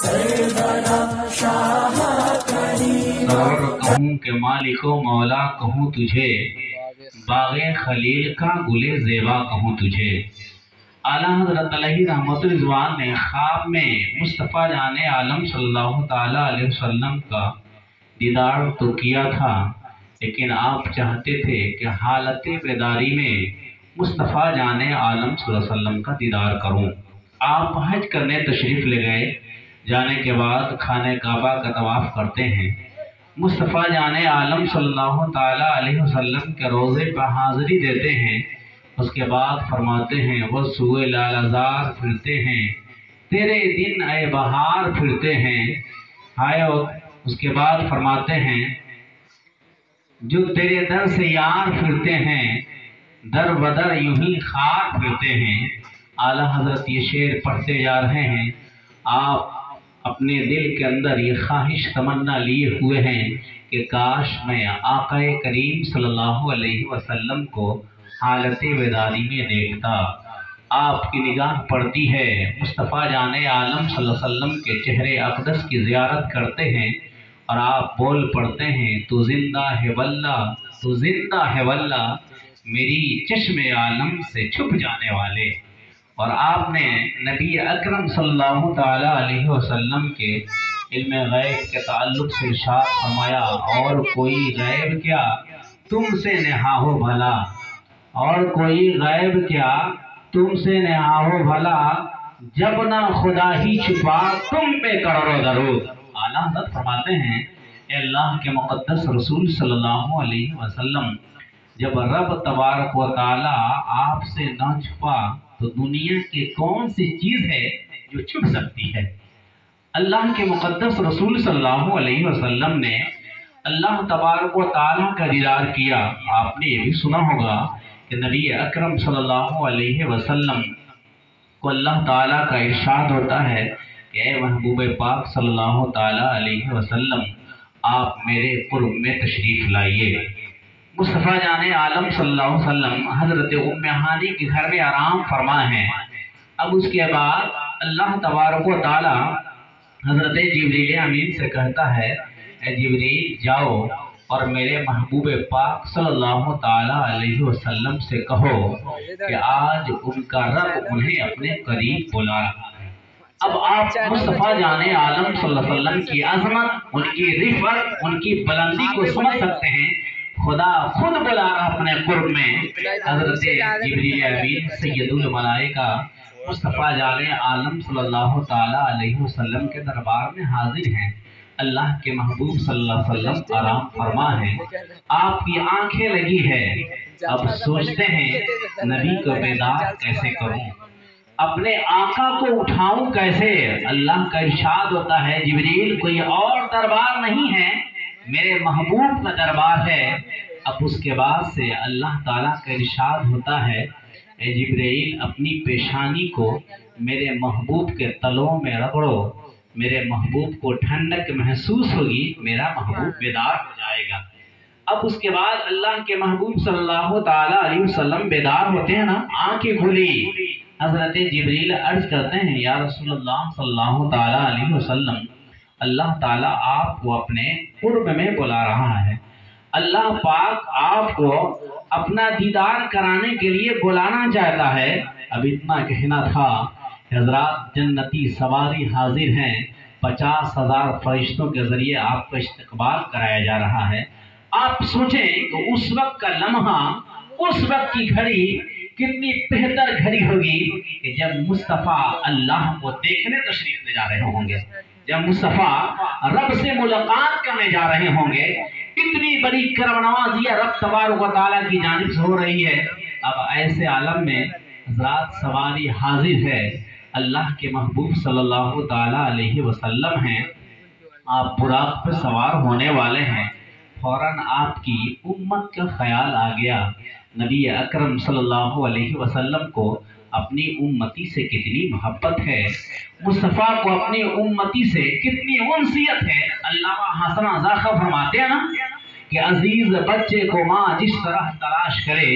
सरोवर कहूँ के मालिको मौला कहूँ तुझे, बाग़े खलील का गुले ज़ेबा कहूँ तुझे। आला हज़रत अलैहि रहमतुल रिज़वान ने ख्वाब में मुस्तफ़ा जाने आलम सल्लल्लाहु ताला अलैहि वसल्लम का दीदार तो किया था, लेकिन आप चाहते थे कि हालत बेदारी में मुस्तफ़ा जाने आलम सल्लल्लाहु अलैहि वसल्लम का दीदार करूं। आप हज करने तशरीफ़ ले गए। जाने के बाद खाने काबा का तवाफ़ करते हैं। मुस्तफ़ा जाने आलम सल्लल्लाहु ताला अलैहि वसल्लम के रोज़े पर हाज़िरी देते हैं। उसके बाद फरमाते हैं वो सुए लालजार फिरते हैं, तेरे दिन ए बहार फिरते हैं। हाय उसके बाद फरमाते हैं जो तेरे दर से यार फिरते हैं, दर बदर यूं ही खार फिरते हैं। आला हज़रत ये शेर पढ़ते जा रहे हैं। आप अपने दिल के अंदर ये ख्वाहिश तमन्ना लिए हुए हैं कि काश मैं आक़ाए करीम सल्लल्लाहु अलैहि वसल्लम को हालत बेदारी में देखता। आपकी निगाह पड़ती है, मुस्तफ़ा जाने आलम सल्लल्लाहु अलैहि वसल्लम के चेहरे अक़दस की ज़ियारत करते हैं और आप बोल पड़ते हैं तू जिंदा है वल्ला, तू जिंदा है वल्ला, मेरी चश्मे आलम से छुप जाने वाले। और आपने नबी अकरम सल्लल्लाहु ताला अलैहि वसल्लम के इल्म गैब के ताल्लुक से इरशाद फरमाया और कोई गैब क्या तुमसे नेहा हो भला, और कोई गैब क्या तुमसे नेहा हो भला, जब ना खुदा ही छुपा तुम पे करोड़ों दरूद। आला हज़रत फरमाते हैं अल्लाह के मुक़द्दस रसूल सल्लल्लाहु अलैहि वसल्लम, जब रब तबारक व तआला आपसे ना छुपा तो दुनिया की कौन सी चीज़ है जो छुप सकती है। अल्लाह के मुक़द्दस रसूल सल्लल्लाहु अलैहि वसल्लम ने अल्लाह तबारक व तआला का दीदार किया। आपने ये भी सुना होगा कि नबी अकरम सल्लल्लाहु अलैहि वसल्लम को अल्लाह ताला का इरशाद होता है कि ए महबूब पाक सल्लल्लाहु ताला अलैहि वसल्लम, आप मेरे क़ुर्ब में तशरीफ़ लाइए। मुस्तफ़ा जाने आलम सल्लल्लाहु अलैहि वसल्लम हज़रत उम्मे हानी के घर में आराम फरमा हैं। अब उसके बाद अल्लाह तबारक व तआला हज़रत जिब्रील अमीन से कहता है ए जिब्रील जाओ और मेरे महबूब पाक सल्लल्लाहु ताला अलैहि वसल्लम से कहो कि आज उनका रब उन्हें अपने करीब बुला रहा है। अब आप मुस्तफ़ा जाने आलम सल्लल्लाहु अलैहि वसल्लम की अज़मत, उनकी रिफ़त, उनकी बुलंदी को समझ सकते हैं। खुदा खुद बुला रहा अपने क़ुर्ब में। हज़रत जिब्रील अमीन सय्यदुल मलाइका मुस्तफ़ा जाने आलम सल्लल्लाहु ताला अलैहि वसल्लम के दरबार में हाजिर हैं। अल्लाह के महबूब सल्लल्लाहु अलैहि वसल्लम आराम फरमा है, आपकी आंखें लगी है। अब सोचते हैं नबी को बेदार कैसे करूं, अपने आका को उठाऊं कैसे। अल्लाह का इरशाद होता है जिब्रील कोई और दरबार नहीं है, मेरे महबूब का दरबार है। अब उसके बाद से अल्लाह ताला का इरशाद होता है ए जिब्रील अपनी पेशानी को मेरे महबूब के तलों में रगड़ो, मेरे महबूब को ठंडक महसूस होगी, मेरा महबूब बेदार हो जाएगा। अब उसके बाद अल्लाह के महबूब सल्लल्लाहु ताला अलैहि वसल्लम बेदार होते हैं ना, आंखें खुली। हज़रत जिब्रील अर्ज करते हैं या रसूलल्लाह सल्लल्लाहु ताला अलैहि वसल्लम, अल्लाह ताला आपको अपने क़ुर्ब में बुला रहा है। अल्लाह पाक आपको अपना दीदार कराने के लिए बुलाना चाहता है। अब इतना कहना था, हज़रात जन्नती सवारी हाजिर हैं, 50,000 फरिश्तों के जरिए आपका इस्तकबाल कराया जा रहा है। आप सोचें कि उस वक्त का लम्हा, उस वक्त की घड़ी कितनी बेहतर घड़ी होगी कि जब मुस्तफ़ा अल्लाह को देखने तशरीफ ले जा रहे होंगे, जब मुस्तफ़ा रब से मुलाकात करने जा रहे होंगे। इतनी बड़ी करम नवाज़ी रब तबारक व तआला की जानिब से हो रही है। अब ऐसे आलम में ज़ात सवारी हाजिर है, अल्लाह के महबूब सल्लल्लाहु ताला अलैहि वसल्लम हैं, आप बुराक पर सवार होने वाले हैं। फौरन आपकी उम्मत का ख्याल आ गया। नबी अकरम सल्लल्लाहु अलैहि वसल्लम को अपनी उम्मती से कितनी मोहब्बत है, मुस्तफ़ा को अपनी उम्मती से कितनी उनसियत है। अल्लामा हसन ज़ाख़ा फरमाते हैं ना कि अजीज बच्चे को माँ जिस तरह तलाश करे।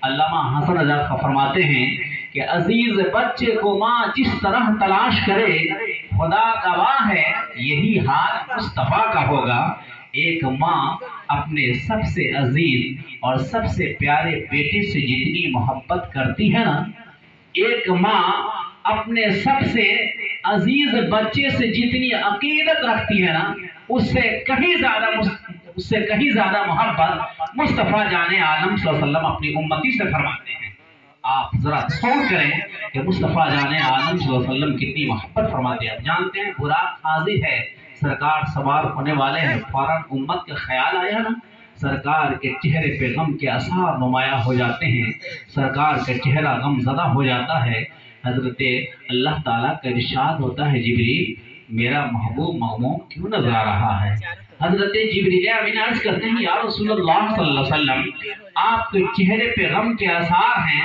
अल्लामा हसन ज़ाख़ा फरमाते हैं کہ عزیز بچے کو ماں جس طرح تلاش کرے، خدا گواہ ہے یہی حال مصطفیٰ کا ہوگا۔ ایک ماں اپنے سب سے عزیز اور سب سے پیارے بیٹے سے جتنی محبت کرتی ہے نا، ایک ماں اپنے سب سے عزیز بچے سے جتنی عقیدت رکھتی ہے نا، اس سے کہیں زیادہ محبت مصطفیٰ جان عالم صلی اللہ علیہ وسلم اپنی امتی سے فرماتے ہیں۔ آپ ذرا سوچ کریں کہ مصطفیٰ جان عالم صلی اللہ علیہ وسلم کتنی محبت فرماتے ہیں۔ آپ جانتے ہیں براق حاضر ہے، سرکار سوار ہونے والے ہیں، فوراً امت کا خیال آیا نا، سرکار کے چہرے پہ غم کے آثار نمایاں ہو جاتے ہیں، سرکار کا چہرہ غم زدہ ہو جاتا ہے۔ حضرت اللہ تعالیٰ کا ارشاد ہوتا ہے، جبریل میرا محبوب مغموم کیوں نظر آ رہا ہے؟ حضرت جبریل امین عرض کرتے ہیں، یا رسول اللہ صلی اللہ علیہ وسلم آپ کے چہرے پہ غم کے آثار ہیں۔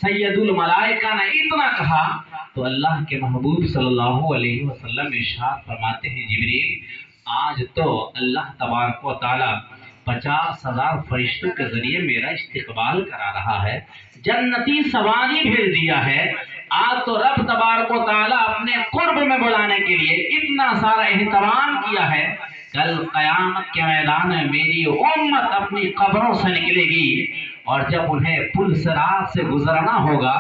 سید الملائکہ نے اتنا کہا تو اللہ کے محبوب صلی اللہ علیہ وسلم ارشاد فرماتے ہیں، جبریل آج تو اللہ تبارک و تعالی 50,000 فرشتوں کے ذریعے میرا استقبال کرا رہا ہے، جنتی سواری بھیج دیا ہے۔ آج تو رب تبارک و تعالی اپنے قرب میں بلانے کے لیے اتنا سارا احترام کیا ہے، کل قیامت کے میدان میں میری امت اپنی قبروں سے نکلے گی، اور جب انہیں پل صراط سے گزرنا ہوگا،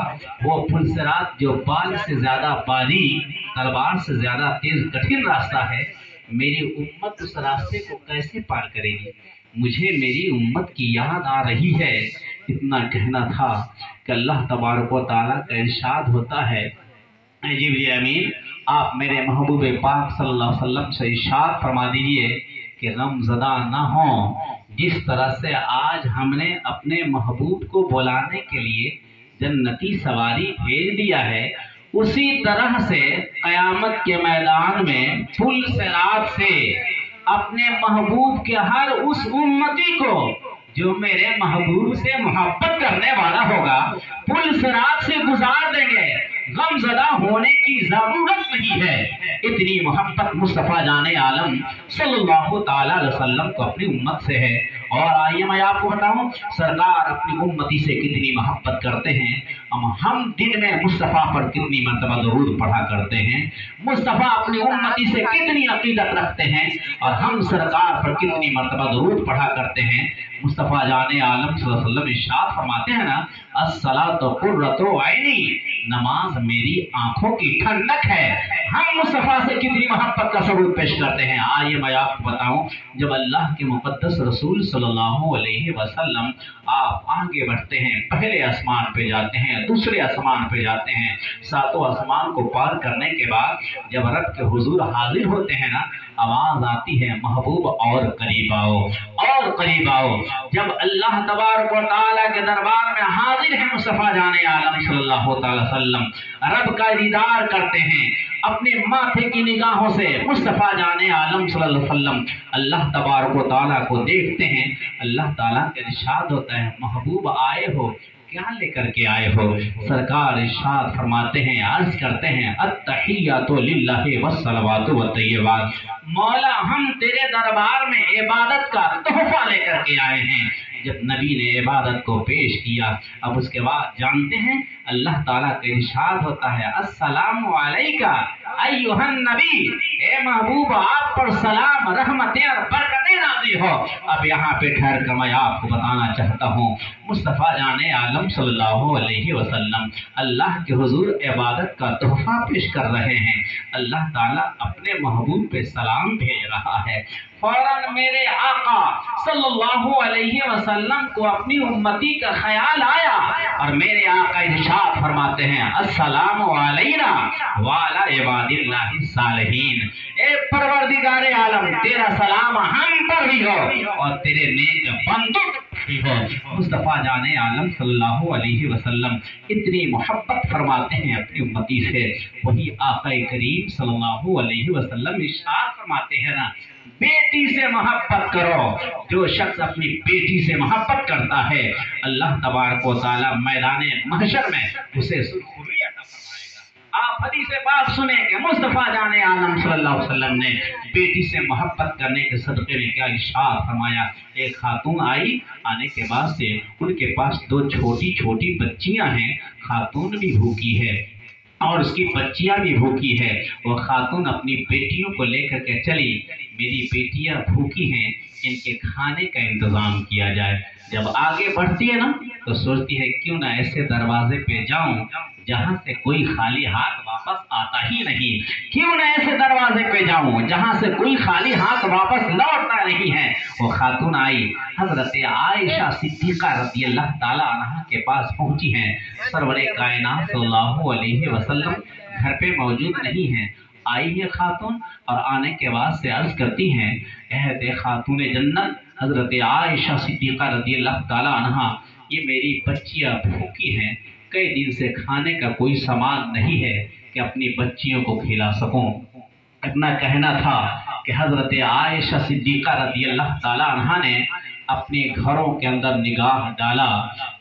وہ پل صراط جو بال سے زیادہ باریک، تلوار سے زیادہ تیز کٹھن راستہ ہے، میری امت اس راستے کو کیسے پار کرے گی؟ مجھے میری امت کی یاد آ رہی ہے۔ اتنا کہنا تھا کہ اللہ تبارک و تعالیٰ کا ارشاد ہوتا ہے، جبریل امین آپ میرے محبوب پاک صلی اللہ علیہ وسلم سے ارشاد فرما دیجئے کہ غم زدہ نہ ہوں، جس طرح سے آج ہم نے اپنے محبوب کو بلانے کے لیے جنتی سواری بھیج دیا ہے، اسی طرح سے قیامت کے میدان میں پل صراط سے اپنے محبوب کے ہر اس امتی کو جو میرے محبوب سے محبت کرنے والا ہوگا، پل صراط سے گزار دیں گے۔ غم زدہ ہونے کی ضرورت نہیں ہے، اتنی محبت مصطفیٰ جان عالم صلی اللہ تعالیٰ علیہ وسلم کو اپنی امت سے ہے۔ اور آئیے میں آپ کو بتاؤں سرکار اپنی امتی سے کتنی محبت کرتے ہیں۔ ہم دن میں مصطفیٰ پر کتنی مرتبہ درود پڑھا کرتے ہیں، مصطفیٰ اپنی امتی سے کتنی عقیدت رکھتے ہیں، اور ہم سرکار پر کتنی مرتبہ درود پڑھا کرتے ہیں۔ مصطفیٰ جان عالم صلی اللہ علیہ وسلم ارشاد فرماتے ہیں نا، الصلاۃ قرۃ عینی، نماز میری آنکھوں کی ٹھنڈک ہے۔ ہم مصطفیٰ سے کتنی محبت کا ثبوت پیش کرتے ہیں۔ آئیے میں آپ کو بتاؤں، جب اللہ کے مقدس رسول صلی اللہ علیہ وسلم آپ آگے بڑھتے ہیں، پہلے آسمان پہ جاتے ہیں، دوسرے آسمان پہ جاتے ہیں، ساتوں آسمان کو پار کرنے کے بعد جب رب کے حضور حاضر ہوتے ہیں نا، آواز آتی ہے، محبوب اور قریب آؤ، اور قریب آؤ۔ جب اللہ تبارک و تعالیٰ کے دربار میں حاضر ہیں مصطفیٰ جان عالم صلی اللہ تعالی وسلم، رب کا دیدار کرتے ہیں، اپنے ماتھے کی نگاہوں سے مصطفیٰ جان عالم صلی اللہ علیہ وسلم اللہ تبارک و تعالیٰ کو دیکھتے ہیں۔ اللہ تعالیٰ کا ارشاد ہوتا ہے، محبوب آئے ہو، کیا لے کر کے آئے ہو؟ سرکار ارشاد فرماتے ہیں، عرض کرتے ہیں، التحیات للہ والصلوات والطیبات، مولا ہم تیرے دربار میں عبادت کا تحفہ لے کر کے آئے ہیں۔ جب نبی نے عبادت کو پیش کیا، اب اس کے بعد جانتے ہیں اللہ تعالیٰ کا ارشاد ہوتا ہے، السلام علیکہ ایھا النبی، اے محبوب آپ پر سلام، رحمتیں اور برکتیں نازل ہو۔ اب یہاں پہ ٹھہر کر میں آپ کو بتانا چاہتا ہوں، مصطفیٰ جان عالم صلی اللہ علیہ وسلم اللہ کے حضور عبادت کا تحفہ پیش کر رہے ہیں، اللہ تعالیٰ اپنے محبوب پہ سلام بھیج رہا ہے۔ فوراً میرے آقا صلی اللہ علیہ وسلم کو اپنی امتی کا خیال آیا، اور میرے آقا ارشاد فرماتے ہیں، السلام علینا وعلی عباد اللہ الصالحین، اے پروردگار عالم تیرا سلام ہم پر بھی ہو اور تیرے نیک بندوں بھی ہو۔ مصطفیٰ جان عالم صلی اللہ علیہ وسلم اتنی محبت فرماتے ہیں اپنی امتی سے، وہی آقا کریم صلی اللہ علیہ وسلم ارشاد فرماتے ہیں نا، بیٹی سے محبت کرو، جو شخص اپنی بیٹی سے محبت کرتا ہے اللہ تبارک و تعالی میدان محشر میں اسے سرخروئی عطا فرمائے گا۔ آپ حدیث پاک سنیں کہ مصطفیٰ جان عالم صلی اللہ علیہ وسلم نے بیٹی سے محبت کرنے کے صدقے میں کیا ارشاد فرمایا۔ ایک خاتون آئی، آنے کے بعد سے ان کے پاس 2 چھوٹی چھوٹی بچیاں ہیں، खातून भी भूखी है और उसकी बच्चियां भी भूखी है। वो खातून अपनी बेटियों को लेकर के चली, मेरी बेटियां भूखी हैं, इनके खाने का इंतजाम किया जाए। जब आगे बढ़ती है ना तो सोचती है क्यों ना ऐसे दरवाजे पे जाऊं जहां से कोई खाली हाथ वापस आता ही नहीं, क्यों ना ऐसे दरवाजे पे जाऊं जहां से कोई खाली हाथ वापस लौटता नहीं है। वो खातून आई, हजरत आयशा सिद्दीका रज़ियल्लाहु ताला अन्हा के पास पहुंची हैं। सरवरे कायनात सल्लल्लाहु अलैहि वसल्लम घर पे मौजूद नहीं हैं। आई है खातून और आने के बाद से अर्ज करती हैं, कहते खातून जन्नत हजरत आयशा सिद्दीका रज़ियल्लाहु ताला अन्हा, ये मेरी बच्चियां भूखी हैं, कई दिन से खाने का कोई सामान नहीं है कि अपनी बच्चियों को खिला सकूं। इतना कहना था कि हजरत आयशा सिद्दीका रज़ियल्लाहु ताला अन्हा ने अपने घरों के अंदर निगाह डाला।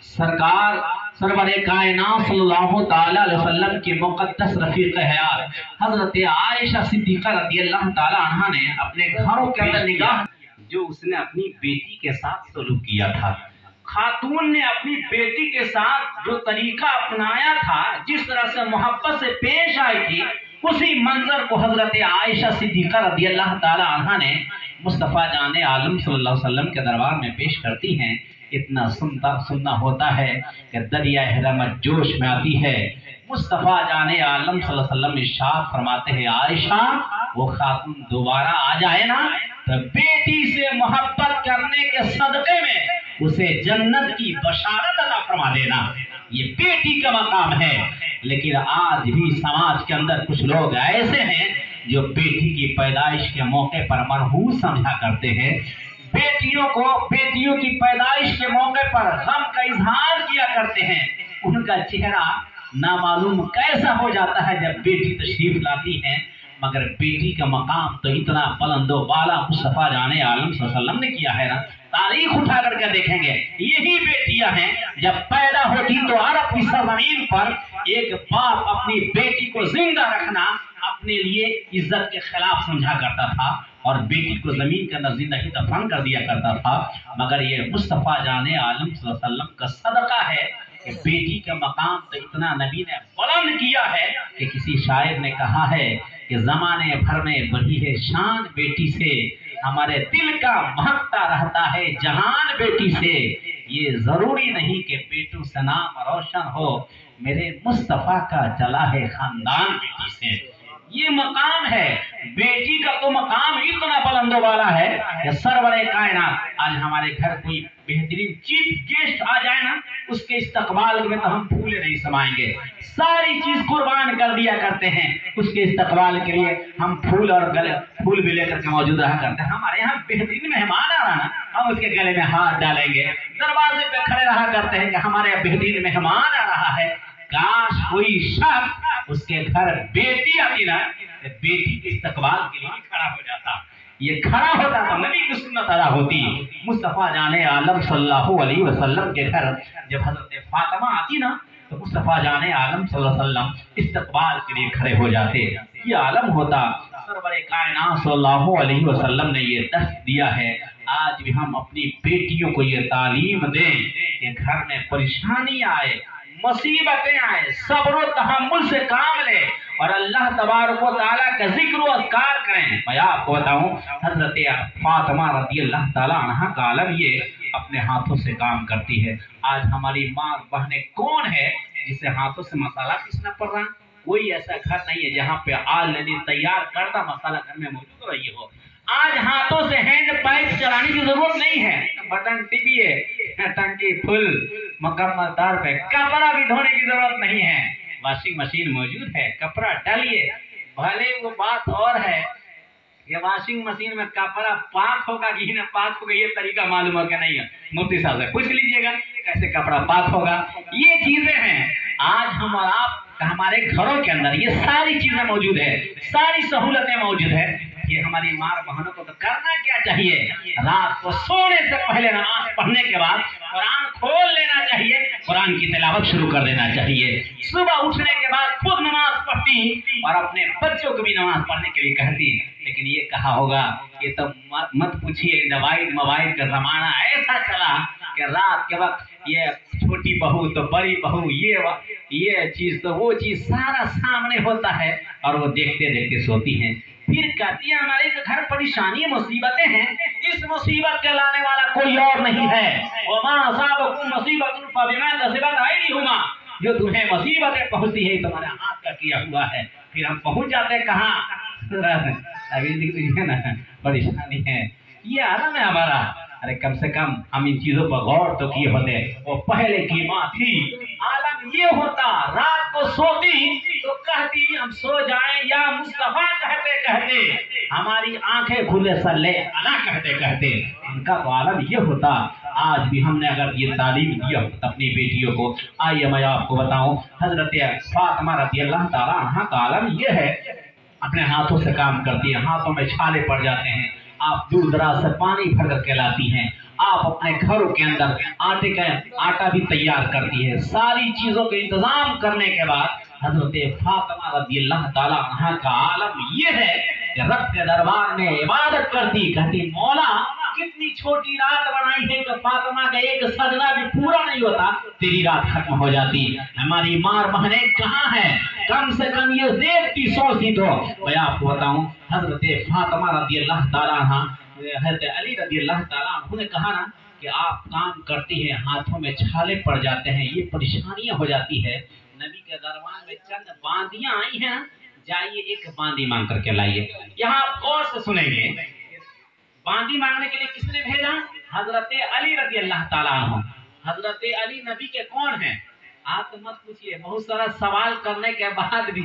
सरकार सरवरे कायनात सल्लल्लाहु ताला अलैहि वसल्लम के मुक़द्दस रफ़ीक़ हयात हजरत आयशा सिद्दीका रज़ियल्लाहु ताला अन्हा ने अपने घरों के अंदर निगाह, जो उसने अपनी बेटी के साथ सलूक किया था। खातून ने अपनी बेटी के साथ जो तरीका अपनाया था, जिस तरह से मोहब्बत से पेश आई थी, उसी मंजर को हजरत आयशा सिद्दीका रज़ियल्लाहु ताला अन्हा ने मुस्तफ़ा जाने आलम सल्लल्लाहु अलैहि वसल्लम के दरबार में पेश करती हैं। इतना सुनना होता है कि दरिया रहमत जोश में आती है। मुस्तफ़ा जाने आलम सल्लल्लाहु अलैहि वसल्लम इरशाद फरमाते हैं, आयशा वो खातून दोबारा आ जाए ना तो बेटी से मोहब्बत करने के सदक़े में उसे जन्नत की बशारत अता फरमा देना। ये बेटी का मकाम है। लेकिन आज भी समाज के अंदर कुछ लोग ऐसे हैं जो बेटी की पैदाइश के मौके पर मनहूस समझा करते हैं। बेटियों की पैदाइश के मौके पर गम का इजहार किया करते हैं। उनका चेहरा नामालूम कैसा हो जाता है जब बेटी तशरीफ लाती है, मगर बेटी का मकाम तो इतना बुलंदो बाला मुस्तफ़ा जाने आलम सल्लल्लाहु अलैहि वसल्लम ने किया है ना। तारीख उठा करके देखेंगे, यही बेटियां हैं जब पैदा होती तो अरब की सरजमीन पर एक बाप अपनी बेटी को जिंदा रखना अपने लिए इज्जत के खिलाफ समझा करता था और बेटी को जमीन के अंदर जिंदा ही दफन कर दिया करता था। मगर ये मुस्तफ़ा जाने आलम सल्लल्लाहु अलैहि वसल्लम का सदका है कि बेटी का मकाम तो इतना नबी ने बुलंद किया है कि किसी शायर ने कहा है कि जमाने भर में बढ़ी है शान बेटी से, हमारे दिल का महकता रहता है जहान बेटी से। ये जरूरी नहीं कि बेटों से नाम रोशन हो, मेरे मुस्तफ़ा का चला है खानदान बेटी से। ये मकाम है, बेटी का तो मकाम इतना बुलंदो वाला है कि सरवरे कायनात आज हमारे घर कोई बेहतरीन चीफ गेस्ट आ जाए ना, उसके इस्तकबाल में तो हम फूले नहीं समाएंगे, सारी चीज कुर्बान कर दिया करते हैं। उसके इस्तकबाल के लिए हम फूल और गले फूल भी लेकर के मौजूद रहा करते हैं। हमारे यहाँ बेहतरीन मेहमान आ रहा ना, हम उसके गले में हाथ डालेंगे, दरवाजे पे खड़े रहा करते हैं कि हमारे यहाँ बेहतरीन मेहमान आ रहा है। काश कोई शख्स उसके घर बेटी आती ना, बेटी के इस्तकबाल के लिए खड़ा हो जाता, ये खड़ा होता तो नबी की सुन्नत अदा होती। मुस्तफ़ा जाने आलम सल्लल्लाहु अलैहि वसल्लम के घर जब हजरत फातिमा आती ना तो मुस्तफ़ा जाने आलम सल्लल्लाहु अलैहि वसल्लम इस्तकबाल के लिए खड़े हो जाते। ये आलम होता। सरवरे कायनात सल्लल्लाहु अलैहि वसल्लम ने ये दर्स दिया है। आज भी हम अपनी बेटियों को ये तालीम दें कि घर में परेशानी आए, मुसीबतें आए, सब्र व तहम्मुल से काम ले और अल्लाह तबारक व तआला का जिक्र व अज़कार करें। मैं आपको बताऊं, हजरत फातिमा रज़ियल्लाहु ताला अन्हा का आलम ये अपने हाथों से काम करती है। आज हमारी माँ बहनें कौन है जिसे हाथों से मसाला पीसना पड़ रहा? कोई ऐसा घर नहीं है जहाँ पे ऑलरेडी तैयार करदा मसाला घर में मौजूद रही हो। आज हाथों से हैंड पाइप चलाने की जरूरत नहीं है, बटन टीवी है, टंकी फुल मुकम्मल तौर पे, कपड़ा भी धोने की जरूरत नहीं है, वॉशिंग मशीन मौजूद है, कपड़ा डालिए। भले वो बात और है कि वॉशिंग मशीन में कपड़ा पाक होगा कि ना पाक होगा ये तरीका मालूम है कि नहीं है, मुफ्ती साहब से पूछ लीजिएगा कैसे कपड़ा पाक होगा। ये चीजें हैं। आज हम और आप हमारे घरों के अंदर ये सारी चीजें मौजूद है, सारी सहूलतें मौजूद है। ये हमारी माँ बहनों को तो करना क्या चाहिए, रात को सोने से पहले नमाज पढ़ने के बाद कुरान खोल लेना चाहिए, कुरान की तिलावत शुरू कर देना चाहिए। सुबह उठने के बाद खुद नमाज पढ़ती और अपने बच्चों को भी नमाज पढ़ने के लिए कहती। लेकिन ये कहा होगा, ये तो मत पूछिए, मोबाइल का जमाना ऐसा चला कि रात के वक्त ये छोटी बहू तो बड़ी बहू, ये चीज तो वो चीज सारा सामने होता है और वो देखते देखते सोती हैं। फिर कहती है हमारे घर परेशानी मुसीबतें हैं, इस मुसीबत के लाने वाला कोई और नहीं है। जो तुम्हें मुसीबतें पहुंचती है तुम्हारे हाथ का किया हुआ है। फिर हम पहुंच जाते हैं कहाँ? अभी देखिए ना, परेशानी है, ये आराम है हमारा। अरे कम से कम हम इन चीजों पर गौर तो किए होते। वो पहले की माँ थी, आलम ये होता, रात को सोती तो कहती हम सो जाएं, या मुस्तफा कहते कहते हमारी आंखें खुले सल्ले अला कहते कहते उनका तो आलम ये होता। आज भी हमने अगर ये तालीम दिया अपनी बेटियों को, आइए मैं आपको बताऊं, हजरत फातिमा रज़ी अल्लाह ताला अन्हा का आलम ये है, अपने हाथों से काम करती है, हाथों में छाले पड़ जाते हैं, आप दूर दराज से पानी भर करके लाती हैं, आप अपने घरों के अंदर आटा भी तैयार करती है। सारी चीजों के इंतजाम करने के बाद हजरत फातिमा रज़ी अल्लाह ताला अन्हा का आलम ये है कि रब के दरबार में इबादत करती, कहती मौला कितनी छोटी रात बनाई है कि फातिमा का एक सजदा भी पूरा नहीं होता, तेरी रात खत्म हो जाती। हमारी मार बहने कहाँ है? कम से कम ये देखती सोचती तो। मैं आपको बताऊं, हजरत फातिमा रज़ी अल्लाह ताला अन्हा, हजरत अली रज़ी अल्लाह ताला अन्हु ने कहा ना कि आप काम करती हैं, हाथों में छाले पड़ जाते हैं, ये परेशानियां हो जाती है। नबी के दरबार में चंद बांदियां आई हैं, जाइए एक बांदी मांग करके लाइए। यहाँ आप गौर से सुनेंगे, बांदी मांगने के लिए किसने भेजा? हजरत अली रज़ी अल्लाह ताला अन्हु। हजरत अली नबी के कौन हैं? आप तो मत पूछिए, बहुत सारा सवाल करने के बाद भी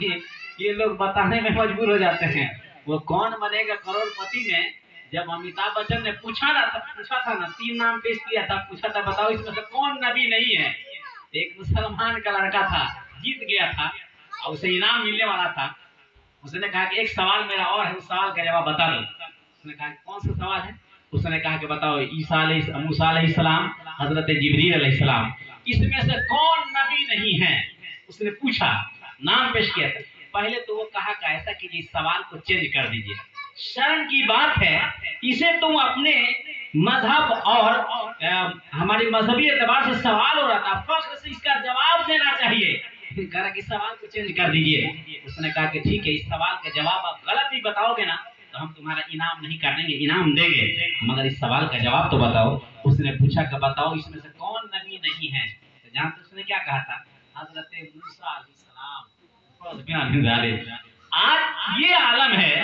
ये लोग बताने में मजबूर हो जाते हैं। वो कौन बनेगा करोड़पति में जब अमिताभ बच्चन ने पूछा था ना, 3 नाम पेश किया था, पूछा था बताओ इसमें से कौन नबी नहीं है। एक मुसलमान का लड़का था, जीत गया था और उसे इनाम मिलने वाला था। उसने कहा कि एक सवाल मेरा और है, उस सवाल का जवाब बता दो। उसने कहा कौन सा सवाल है? उसने कहा कि बताओ मूसा अलैहिस्सलाम, हजरत जिब्रील अलैहिस्सलाम, इसमें से कौन नबी नहीं है? उसने पूछा, नाम पेश किया था। पहले तो वो कहा कि ऐसा कीजिए, इस सवाल को चेंज कर दीजिए, शर्म की बात है, इसे तुम अपने मजहब और हमारे मजहबी एतबार से सवाल हो रहा था, फख्र से इसका जवाब देना चाहिए। कहा कि सवाल को चेंज कर दीजिए। उसने कहा कि ठीक है, इस सवाल का जवाब आप गलत भी बताओगे ना तो हम तुम्हारा इनाम नहीं काटेंगे, इनाम देंगे, मगर इस सवाल का जवाब तो बताओ। उसने पूछा कि बताओ इसमें से कौन नबी नहीं है? तो जानते उसने क्या कहा था? हजरत मूसा अलैहिस्सलाम। आज ये आलम है,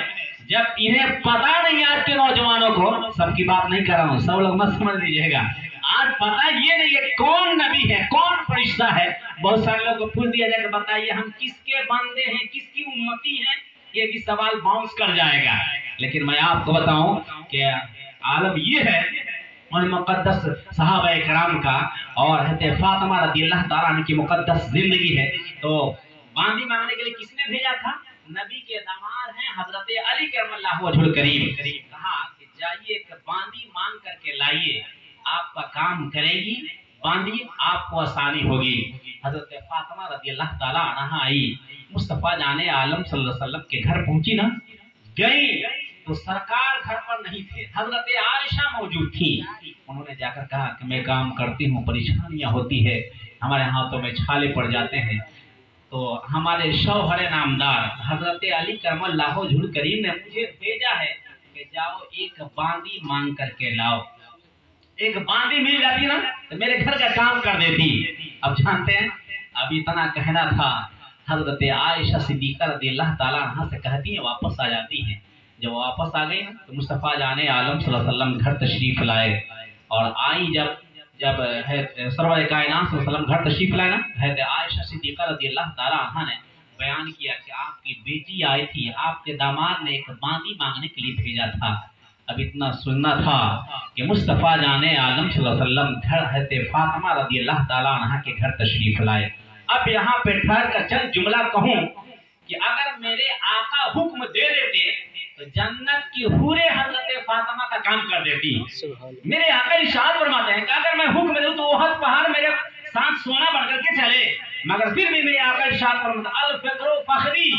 जब इन्हें पता नहीं, आज के नौजवानों को, सबकी बात नहीं कर रहा हूँ, सब लोग मत समझ लीजिएगा, आज पता ये नहीं है कौन नबी है, कौन फरिश्ता है। बहुत सारे लोगों को पूछ दिया जाए कि बताइए हम किसके बंदे हैं, किसकी उम्मती हैं, ये भी सवाल बाउंस कर जाएगा। लेकिन मैं आपको बताऊं कि आलम ये है और मुकद्दस सहाबा किराम का और हज़रत फातिमा रज़ी अल्लाह ताला अन्हा की मुकद्दस जिंदगी है। तो बांदी मांगने के लिए किसने भेजा था? नबी के दामाद हैं हजरत अली करमल्लाहु वजहुल करीम। कहा कि जाइए एक बांदी मांग करके लाइए, आपका काम करेगी बांदी, आपको आसानी होगी। हजरत फातिमा रज़ी अल्लाह ताला अन्हा आई, मुस्तफा जाने आलम सल्लल्लाहु अलैहि वसल्लम के घर पहुंची ना, गई तो सरकार घर पर नहीं थे, हजरत आयशा मौजूद थी। उन्होंने जाकर कहा कि मैं काम करती हूँ, परेशानियां होती है, हमारे हाथों में छाले पड़ जाते हैं, तो हमारे शौहर नामदार हजरत अली करमल्लाहु वजहुल करीम ने मुझे भेजा है कि जाओ एक बांदी मांग करके लाओ। एक बांदी मिल जाती ना तो मेरे घर का काम कर देती। अब जानते हैं, अब इतना कहना था, हजरत आयशा सिद्दीक़ा रज़ियल्लाहु ताला अन्हा से कहती है वापस आ जाती हैं। जब वापस आ गई तो मुस्तफ़ा जाने आलम सल्लल्लाहु अलैहि वसल्लम घर तशरीफ लाए, और आई जब सरवर कायनात सल्लल्लाहु अलैहि वसल्लम घर तशरीफ लाए ना, हजरत आयशा सिद्दीक़ा रज़ियल्लाहु ताला अन्हा ने बयान किया कि आपकी बेटी आई थी, आपके दामाद ने एक बांदी मांगने के लिए भेजा था। अब इतना सुनना था कि मुस्तफ़ा जाने आलम सल्लल्लाहु अलैहि वसल्लम घर हज़रत फातिमा रज़ियल्लाहु ताला अन्हा के घर तशरीफ लाए। अब यहाँ पे ठहर कर चंद जुमला कहूँ कि अगर मेरे आका हुक्म दे देते तो जन्नत की हूरें हजरत फातिमा का काम कर देती। मेरे आका इरशाद फरमाते हैं कि अगर मैं हुक्म दूं तो ओहद पहाड़ मेरे साथ सोना बढ़ करके चले, मगर फिर भी मेरे आका इरशाद फरमाते अल फ़िक्रो फ़ख्री,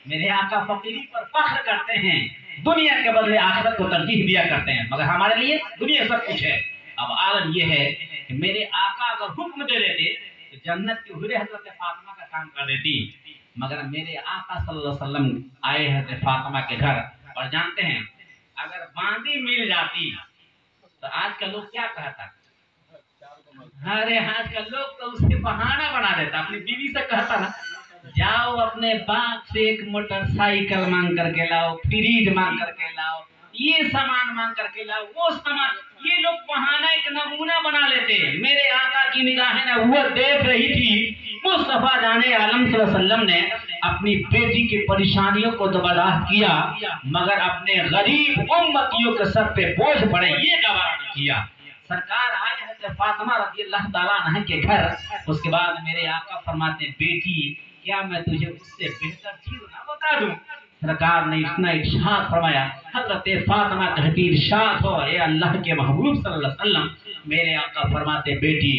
मेरे आका फकीरी पर फख्र करते हैं, दुनिया के बदले आखिरत को तरजीह दिया करते हैं, मगर हमारे लिए दुनिया सब कुछ है। अब आलम ये है کہ میرے آقا اگر حکم دے دیتے تو جنت کی حور حضرت فاطمہ کا کام کر دیتی، مگر میرے آقا صلی اللہ علیہ وسلم آئے حضرت فاطمہ کے گھر، اور جانتے ہیں اگر باندی مل جاتی تو آج کا لوگ کیا کہتا، ارے آج کا لوگ تو اس کے بہانہ بنا دیتا، اپنی بیوی سے کہتا نا جاؤ اپنے باپ سے ایک موٹر سائیکل مانگ کر کے لاؤ، فریج مانگ کر کے لاؤ، یہ سامان مانگ کر کے لاؤ، وہ سامان، یہ لوگ بہانہ ایک نمونہ بنا لیتے۔ میرے آقا کی نگاہیں نبوت دیکھ رہی تھی، مصطفیٰ جان عالم صلی اللہ علیہ وسلم نے اپنی بیٹی کی پریشانیوں کو تو برداشت کیا، مگر اپنے غریب امتیوں کے سر پہ بوجھ پڑے یہ گوارا نہیں کیا۔ سرکار آئے حضرت فاطمہ رضی اللہ تعالیٰ عنہ کے گھر، اس کے بعد میرے آقا فرماتے بیٹی کیا میں تجھے اس سے بہتر چیز نہ بتا دوں؟ سرکار نے اتنا ارشاد فرمایا، حضرت فاطمہ کہتی ارشاد ہو اے اللہ کے محبوب صلی اللہ علیہ وسلم۔ میرے آقا فرماتے بیٹی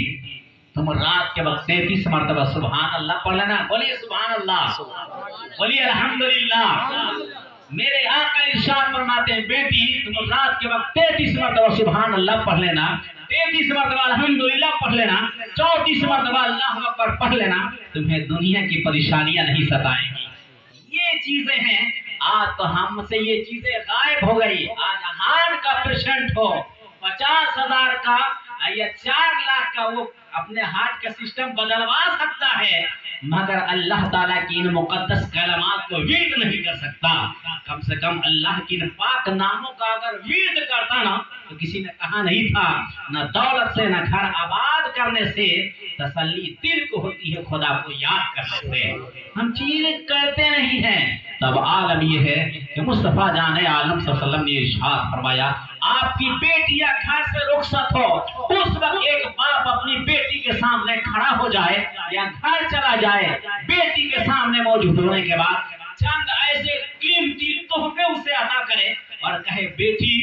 تم رات کے وقت 33 مرتبہ سبحان اللہ پڑھ لینا، بولیے سبحان اللہ، بولیے الحمدللہ۔ میرے آقا ارشاد فرماتے ہیں بیٹی تم رات کے وقت 33 مرتبہ سبحان اللہ پڑھ لینا، 33 مرتبہ الحمدللہ پڑھ لینا، 34 مرتبہ اللہ اکبر پڑھ لینا، تمہیں دنیا کی پریشانیاں نہیں ستائیں گی۔ یہ چیزیں ہیں، آج تو ہم سے یہ چیزیں غائب ہو گئی۔ آج ہارٹ کا پیشنٹ ہو 50,000 کا یا 4 لاکھ کا وہ اپنے ہارٹ کا سسٹم بدلوا سکتا ہے، مگر اللہ تعالیٰ کی ان مقدس کلمات کو ویرد نہیں کر سکتا۔ کم سے کم اللہ کی ان پاک ناموں کا اگر ویرد کرتا نا تو کسی نے کہا نہیں تھا نہ دولت سے نہ گھر آباد کرنے سے تسلی دل کو ہوتی ہے خدا کو یاد کرنے سے۔ ہم چیزیں کرتے نہیں ہیں، تب عالم یہ ہے کہ مصطفیٰ جان عالم صلی اللہ علیہ وسلم نے ارشاد فرمایا آپ کی بیٹیاں گھر سے رخصت ہو، اس وقت ایک باپ اپنی بیٹی کے سامنے کھڑا ہو جائے یا گھر چلا جائے، بیٹی کے سامنے موجود ہونے کے بعد چند ایسے قیمتی تحفے اسے عطا کرے اور کہے بیٹی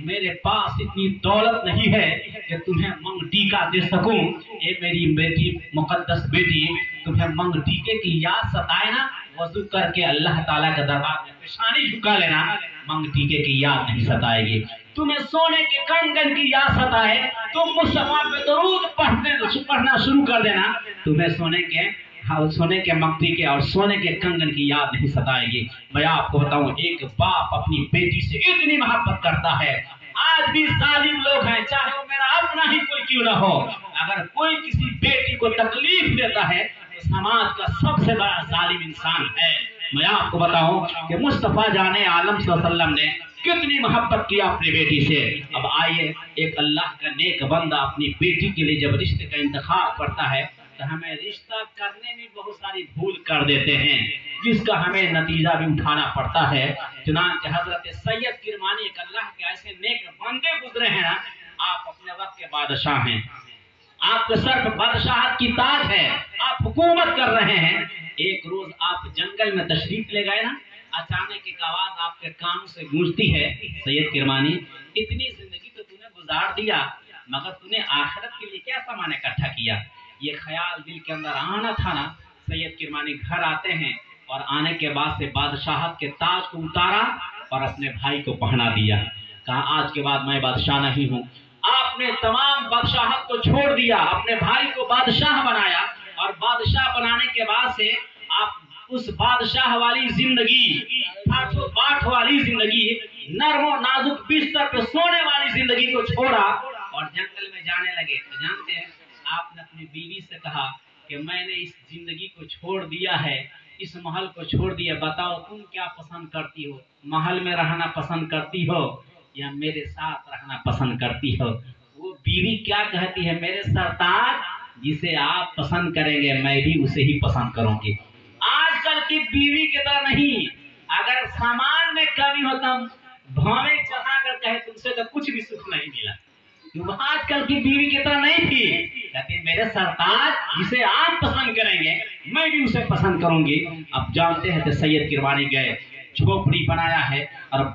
میرے پاس اتنی دولت نہیں ہے کہ تمہیں منگ ٹیکا دے سکوں، اے میری بیٹی مقدس بیٹی تمہیں منگ ٹیکے کی یاد ستائے نا، وضو کر کے اللہ تعالیٰ کے دربار میں پیشانی جھکا لینا، منگ ٹیکے کی یاد نہیں ستائے گی۔ تمہیں سونے کے کنگن کی یاد ستائے، تم مصطفیٰ پہ درود پڑھنا شروع کر دینا، تمہیں سونے کے منگٹی کے اور سونے کے کنگن کی یاد نہیں ستائے گی۔ میں آپ کو بتاؤں ایک باپ اپنی بیٹی سے اتنی محبت کرتا ہے، آج بھی ظالم لوگ ہیں چاہے وہ میرا اپنا ہی کوئی کیوں نہ ہو، اگر کوئی کسی بیٹی کو تکلیف دیتا ہے تو سماج کا سب سے بڑا ظالم انسان ہے۔ میں آپ کو بتاؤں کہ مصطفیٰ جان عالم صلی اللہ علیہ وسلم نے کتنی محبت کیا اپنی بیٹی سے۔ اب آئیے ایک اللہ کا نیک بندہ اپنی بیٹی کے لیے جب رشتے کا انتخاب کرتا ہے تو ہمیں رشتہ کرنے میں بہت ساری بھول کر دیتے ہیں جس کا ہمیں نتیجہ بھی اٹھانا پڑتا ہے۔ چنانچہ حضرت سید کرمانی ایک اللہ کے ایسے نیک بندے گزرے ہیں، آپ اپنے وقت کے بادشاہ ہیں، آپ کے سر پر بادشاہت کی تاج ہے، آپ حکومت کر رہے ہیں۔ ایک روز آپ جنگل میں تشریف لے گئے نا، اچانک ایک آواز آپ کے کان سے گونجتی ہے سید کرمانی اتنی زندگی تو نے گزار دیا مگر نے آخرت کے لیے کیا سامان اکٹھا کیا؟ یہ خیال دل کے اندر آنا تھا نا۔ سید کرمانی گھر آتے ہیں اور آنے کے بعد سے بادشاہت کے تاج کو اتارا اور اپنے بھائی کو پہنا دیا، کہا آج کے بعد میں بادشاہ نہیں ہوں۔ آپ نے تمام بادشاہت کو چھوڑ دیا، اپنے بھائی کو بادشاہ بنایا اور بادشاہ بنانے کے بعد سے آپ اس بادشاہ والی زندگی، ٹھاٹ و باٹ والی زندگی، نرم و نازک بستر پہ سونے والی زندگی کو چھوڑا اور جنگل میں جانے لگے۔ تو جانتے ہیں آپ نے اپنی بیوی سے کہا کہ میں نے اس زندگی کو چھوڑ دیا ہے، اس محل کو چھوڑ دیا، بتاؤ تم کیا پسند کرتی ہو؟ محل میں رہنا پسند کرتی ہو یا میرے ساتھ رہنا پسند کرتی ہو؟ وہ بیوی کیا کہتی ہے؟ میرے سرتاج جسے آپ پسند کریں گے میں بھی اسے ہی پسند کروں گی۔ آج کل کی بیوی کی طرح نہیں، اگر سامان میں کمی ہوتا بھاوے چڑھا کر کہے تم سے تو کچھ بھی سکھ نہیں ملا، وہ آج کل کی بیوی کی طرح نہیں تھی، کہتے میرے سرتاج جسے آپ پسند کریں گے میں بھی اسے پسند کروں گی۔ اب جانتے ہیں کہ سید کرمانی گئے، جھوپڑی بنایا ہے اور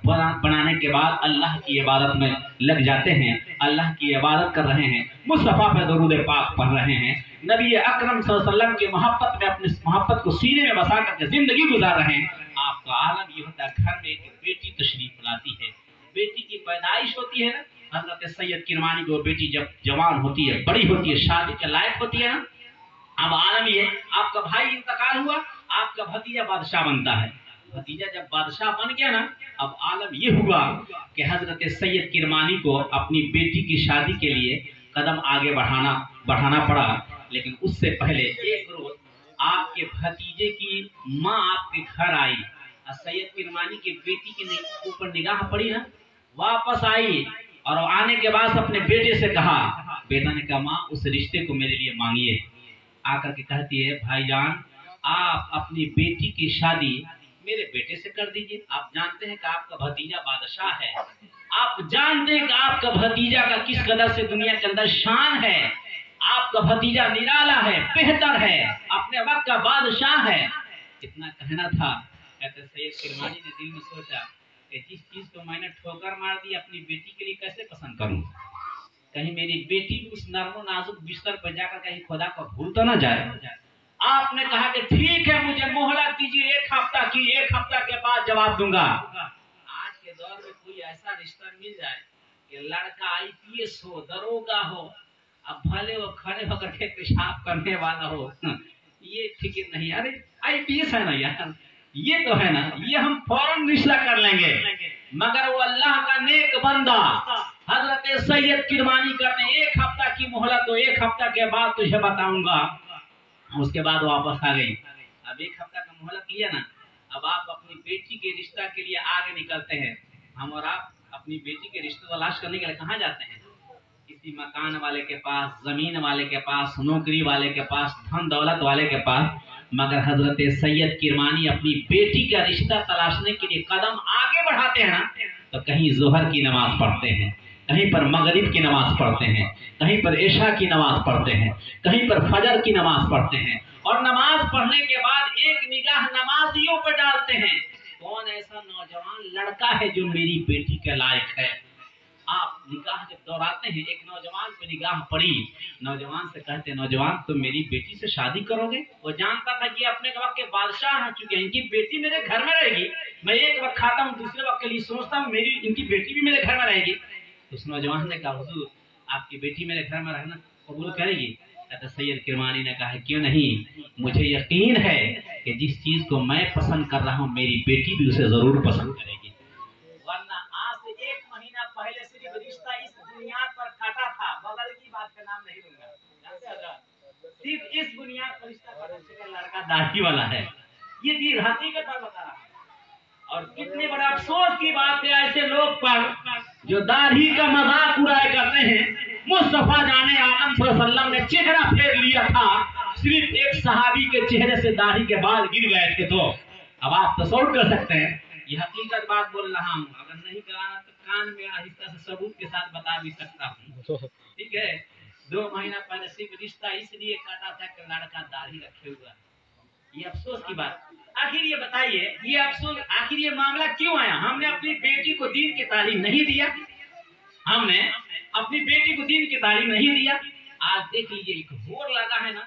بنانے کے بعد اللہ کی عبادت میں لگ جاتے ہیں، اللہ کی عبادت کر رہے ہیں، مصطفیٰ پہ درود پاک پڑھ رہے ہیں، نبی اکرم صلی اللہ علیہ وسلم کی محبت میں اپنی محبت کو سینے میں بسا کر کے زندگی گزار رہے ہیں۔ آپ کا عالم یہ ہوتا ہے گھر میں ایک بیٹی تشریف لاتی ہے، بیٹی کی پیدائش ہوتی ہے نا हजरत सैयद किरमानी की वो बेटी जब जवान होती है, बड़ी होती है, शादी के लायक होती है ना, अब आलम ये, आपका भाई इंतकाल हुआ, आपका भतीजा बादशाह बनता है। भतीजा जब बादशाह बन गया ना, अब आलम ये हुआ कि हजरत सैयद किरमानी को अपनी बेटी की शादी के लिए कदम आगे बढ़ाना पड़ा। लेकिन उससे पहले एक रोज आपके भतीजे की माँ आपके घर आई और सैयद किरमानी की बेटी के ऊपर निगाह पड़ी ना, वापस आई और आने के बाद अपने बेटे से कहा, बेटा ने कहा माँ उस रिश्ते को मेरे लिए मांगिए। आकर के कहती है, भाईजान आप अपनी बेटी की शादी मेरे बेटे से कर दीजिए। आप जानते हैं कि आपका भतीजा बादशाह है, आप जानते हैं कि आपका भतीजा का किस कदर से दुनिया के अंदर शान है, आपका भतीजा निराला है, बेहतर है, अपने वक्त का बादशाह है। कितना कहना था। कहते सैयद किरमानी ने दिल में सोचा कि जिस चीज को मैंने ठोकर मार दी अपनी बेटी के लिए कैसे पसंद करूं, कहीं मेरी बेटी उस नरमो नाजुक बिस्तर पर जाकर कहीं खुदा को भूल तो ना जाए। आपने कहा कि ठीक है मुझे मोहलत दीजिए, एक हफ्ता की, एक हफ्ता के बाद जवाब दूंगा। आज के दौर में कोई ऐसा रिश्ता मिल जाए कि लड़का आईपीएस हो, दरोगा हो, अब भले वो खड़े होकर के पेशाब करने वाला हो, ये फिक्र नहीं। अरे आईपीएस है ना यार, ये तो है ना, ये हम फौरन रिश्ता कर लेंगे। मगर वो अल्लाह का नेक बंदा हजरत सैयद किरमानी करने एक हफ्ता की मोहलत, तो एक हफ्ता के बाद तुझे बताऊंगा। उसके बाद वापस आ गई। अब एक हफ्ता का मोहलत लिया ना, अब आप अपनी बेटी के रिश्ता के लिए आगे निकलते हैं। हम और आप अपनी बेटी के रिश्ते तलाश करने के लिए कहाँ जाते हैं? किसी मकान वाले के पास, जमीन वाले के पास, नौकरी वाले के पास, धन दौलत वाले के पास। मगर हजरत सैयद किरमानी अपनी बेटी का रिश्ता तलाशने के लिए कदम आगे बढ़ाते हैं ना, तो कहीं जोहर की नमाज पढ़ते हैं, कहीं पर मगरिब की नमाज पढ़ते हैं, कहीं पर इशा की नमाज पढ़ते हैं, कहीं पर फजर की नमाज पढ़ते हैं, और नमाज पढ़ने के बाद एक निगाह नमाजियों पर डालते हैं, कौन ऐसा नौजवान लड़का है जो मेरी बेटी के लायक है। आप निगाह जब दोहराते हैं, एक नौजवान पे निगाह पड़ी, नौजवान से कहते हैं, नौजवान तुम मेरी बेटी से शादी करोगे? वो जानता था कि अपने वक्त के बादशाह हो चुके हैं, इनकी बेटी मेरे घर में रहेगी, मैं एक वक्त खाता हूँ, दूसरे वक्त के लिए सोचता हूँ, मेरी इनकी बेटी भी मेरे घर में रहेगी। उस नौजवान ने कहा, हुजूर आपकी बेटी मेरे घर में रहना कबूल करेगी? कहते सैयद किरमानी ने कहा, क्यों नहीं, मुझे यकीन है कि जिस चीज को मैं पसंद कर रहा हूँ मेरी बेटी भी उसे जरूर पसंद करेगी। वरना आज से 1 महीना पहले सिर्फ रिश्ता इस बुनियाद पर काटा था, बगल की बात का नाम नहीं लूंगा, सिर्फ इस बुनियाद पर रिश्ता काटा, लड़का दाढ़ी वाला है, ये चीज हकीकत बता रहा है। और कितने बड़ा अफसोस की बात है ऐसे लोग पर जो दाढ़ी का मजाक उड़ाया करते हैं। मुस्तफा जाने आलम सल्लल्लाहु अलैहि वसल्लम ने चेहरा फेर लिया था, सिर्फ एक सहाबी के चेहरे से दाढ़ी के बाल गिर गए थे। तो अब आप तसव्वुर कर सकते हैं, ये हकीकत बात बोल रहा हूँ, अगर नहीं कराना तो कान में आहिस्ता से सबूत के साथ बता भी सकता हूँ। ठीक है, 2 महीना पहले सिर्फ रिश्ता इसलिए काटा था कि लड़का दाढ़ी रखे हुआ। ये अफसोस की बात। आखिर ये बताइए, ये अफसोस, आखिर ये मामला क्यों आया? हमने अपनी बेटी को दीन की तालीम नहीं दिया, हमने अपनी बेटी को दीन की तालीम नहीं दिया। आज देख लीजिए एक होड़ लगा है ना,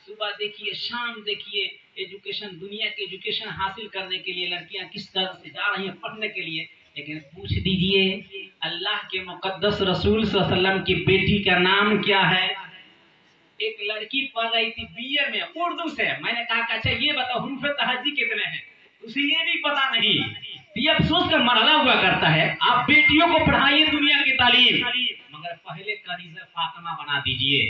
सुबह देखिए शाम देखिए, एजुकेशन, दुनिया के एजुकेशन हासिल करने के लिए लड़कियां किस तरह से जा रही हैं पढ़ने के लिए। लेकिन पूछ दीजिए अल्लाह के मुकद्दस रसूल सल्लल्लाहु अलैहि वसल्लम की बेटी का नाम क्या है? एक लड़की पढ़ रही थी बीए में उर्दू से, मैंने कहा अच्छा ये बताओ हुर्फ तहज्जी कितने हैं, उसे ये भी पता नहीं। ये अफसोस का मरला हुआ करता है। आप बेटियों को पढ़ाइए दुनिया की तालीम, मगर पहले कनीज़ फातिमा बना दीजिए,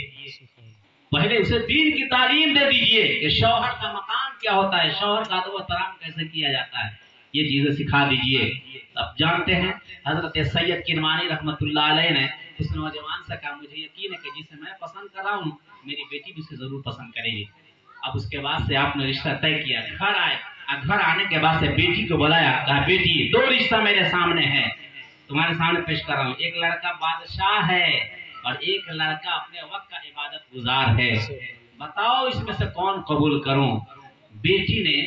पहले उसे दीन की तालीम दे दीजिए कि शौहर का मकाम क्या होता है, शौहर का अदब एहतराम कैसे किया जाता है, ये चीजें सिखा दीजिए। अब जानते हैं हजरत सैयद किरमानी रहमतुल्लाह अलैह ने उस नौजवान से कहा, मुझे यकीन है कि जिसे मैं पसंद कर रहा हूँ मेरी बेटी भी उसे जरूर पसंद करेगी। अब उसके बाद से आपने रिश्ता तय किया, घर आए, घर आने के बाद से बेटी को बुलाया, कहा बेटी 2 रिश्ता मेरे सामने है, तुम्हारे सामने पेश कर रहा हूँ। एक लड़का बादशाह है और एक लड़का अपने वक्त का इबादत गुजार है, बताओ इसमें से कौन कबूल करूं? बेटी ने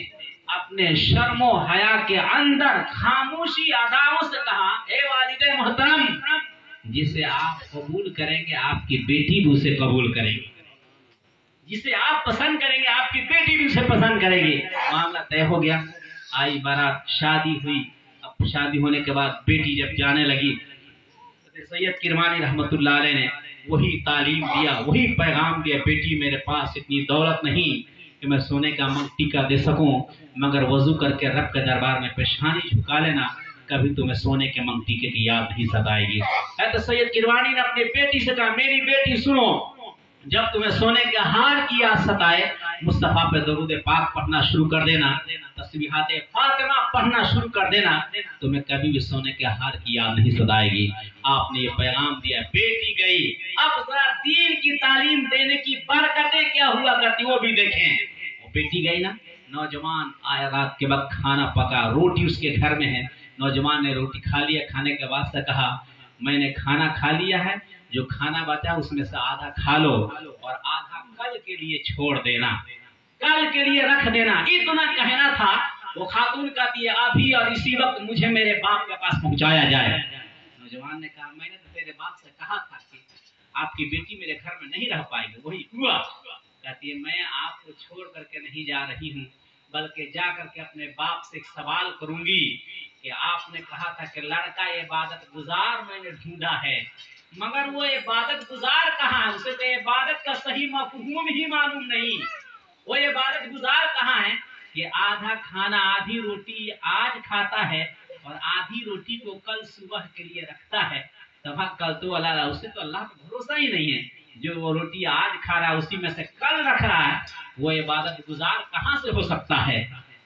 अपने शर्मो हया के अंदर खामोशी अदाओं से कहा, ए वालिदे मोहतरम, जिसे आप कबूल करेंगे आपकी बेटी भी उसे कबूल करेगी, जिसे आप पसंद करेंगे आपकी बेटी भी उसे पसंद करेगी। मामला तय हो गया, आई बारात, शादी हुई। अब शादी होने के बाद बेटी जब जाने लगी سید کرمانی رحمت اللہ علیہ نے وہی تعلیم دیا، وہی پیغام دیا، بیٹی میرے پاس اتنی دولت نہیں کہ میں سونے کا ٹیکا دے سکوں، مگر وضو کر کے رب کے دربار میں پیشانی جھکا لینا، کبھی تمہیں سونے کے منگ ٹیکے کی یاد نہیں ستائے گی۔ تو سید کرمانی نے اپنی بیٹی سے کہا، میری بیٹی سنو، جب تمہیں سونے کے ہار کی یاد ستائے، مصطفیٰ پہ درود پاک پڑھنا شروع کر دینا، تسبیحات فاطمہ پڑھنا شروع کر دینا، تمہیں کبھی بھی سونے کے ہار کی یاد نہیں ستائے گی۔ آپ نے یہ پیغام دیا، بیٹی گئی۔ اب ذرا دین کی تعلیم دینے کی برکتیں کیا ہوا کرتی وہ بھی دیکھیں۔ وہ بیٹی گئی نا، نوجوان آیا، رات کے وقت کھانا پکا، روٹی اس کے گھر میں ہے، نوجوان نے روٹی کھا لیا، کھانے کے بعد سے کہا، میں نے کھانا کھا لیا ہے، جو کھانا بچا اس میں سے آدھا کھا لو اور آدھا کل کے لیے چھوڑ دینا، کل کے لیے رکھ دینا۔ اتنا کہنا تھا، وہ خاتون کہتی ہے، ابھی اور اسی وقت مجھے میرے باپ کے پاس پہنچایا جائے۔ نوجوان نے کہا، میں نے تو تیرے باپ سے کہا تھا کہ آپ کی بیٹی میرے گھر میں نہیں رہ پائے گی، وہی ہوا۔ کہتی ہے، میں آپ کو چھوڑ کر کے نہیں جا رہی ہوں، بلکہ جا کر کے اپنے باپ سے ایک سوال کروں گی کہ آپ نے کہا تھا کہ لڑکا عبادت گزار میں نے ڈھونڈا ہے، مگر وہ عبادت گزار کہاں ہے؟ اسے تو عبادت کا صحیح مفہوم ہی معلوم نہیں۔ وہ عبادت گزار کہاں ہے کہ آدھا کھانا، آدھی روٹی آج کھاتا ہے اور آدھی روٹی کو کل صبح کے لیے رکھتا ہے۔ توکل تو اللہ، اسے تو اللہ کا بھروسہ ہی نہیں ہے، جو وہ روٹی آج کھا رہا ہے اسی میں سے کل رکھ رہا ہے، وہ عبادت گزار کہاں سے ہو سکتا ہے؟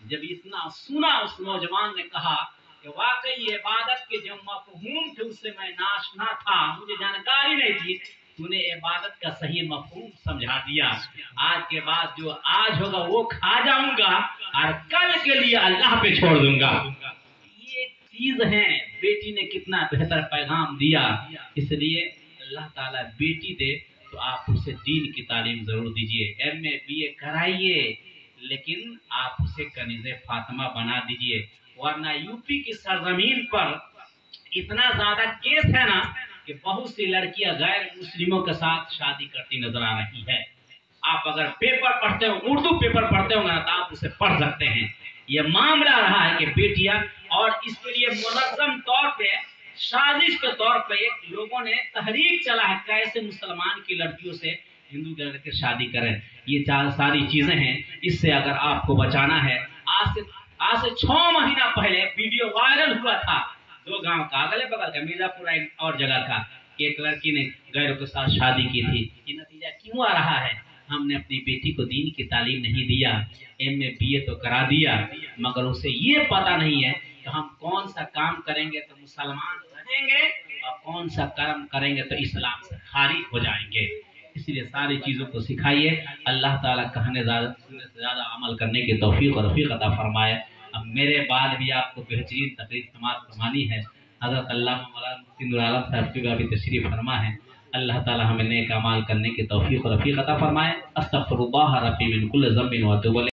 جب اتنا سنا، اس نوجوان نے کہا کہ واقعی عبادت کے جو مفہوم تھے اس سے میں ناشنا تھا، مجھے جانکاری نہیں تھی، تو نے عبادت کا صحیح مفہوم سمجھا دیا۔ آج کے بعد جو آج ہوگا وہ کھا جاؤں گا اور کل کے لیے اللہ پہ چھوڑ دوں گا۔ یہ چیز ہے، بیٹی نے کتنا بہتر پیغام دیا۔ اس لیے اللہ تعالیٰ بیٹی دے تو آپ اسے دین کی تعلیم ضرور دیجئے، ایم اے بی اے کرائیے، لیکن آپ اسے کنیز فاطمہ بنا دیجئے، ورنہ یو پی کی سرزمین پر اتنا زیادہ کیس ہے نا کہ بہت سی لڑکیاں غیر مسلموں کے ساتھ شادی کرتی نظر آ رہی ہے۔ آپ اگر پیپر پڑھتے ہو، اردو پیپر پڑھتے ہوں گے تو آپ اسے پڑھ سکتے ہیں۔ یہ معاملہ رہا ہے کہ بیٹیاں، اور اس کے لیے منظم طور پہ، سازش کے طور پہ ایک لوگوں نے تحریک چلا ہے کیسے مسلمان کی لڑکیوں سے ہندو کے لڑکے شادی کریں۔ یہ ساری چیزیں ہیں، اس سے اگر آپ کو بچانا ہے، آج سے 6 مہینہ پہلے ویڈیو وائرل ہوا تھا، 2 گاؤں کا، اگلے بغل کا، مرزا پور اور جگہ کا، کہ ایک لڑکی نے غیروں کے ساتھ شادی کی تھی۔ یہ نتیجہ کیوں آ رہا ہے؟ ہم نے اپنی بیٹی کو دین کی تعلیم نہیں دیا، ایم اے بی اے تو کرا دیا، مگر اسے یہ پتہ نہیں ہے کہ ہم کون سا کام کریں گے تو مسلمان رہیں گے اور کون سا کام کریں گے تو اسلام سے خارج ہو جائیں گے۔ اس لیے ساری چیزوں کو سکھائیے۔ اللہ تعالیٰ کہنے سے زیادہ عمل کرنے کی توفیق اور رفیق عطا فرمائے۔ اب میرے بعد بھی آپ کو بہترین تقریر سماعت فرمانی ہے۔ حضرت علامہ مولانا مفتی نور عالم صاحب کی بھی تشریف فرما ہے۔ اللہ تعالیٰ ہمیں نیک اعمال کرنے کی توفیق اور رفیق عطا فرمائے۔ استغفر اللہ ربی من کل ذنب و اتوب الیہ۔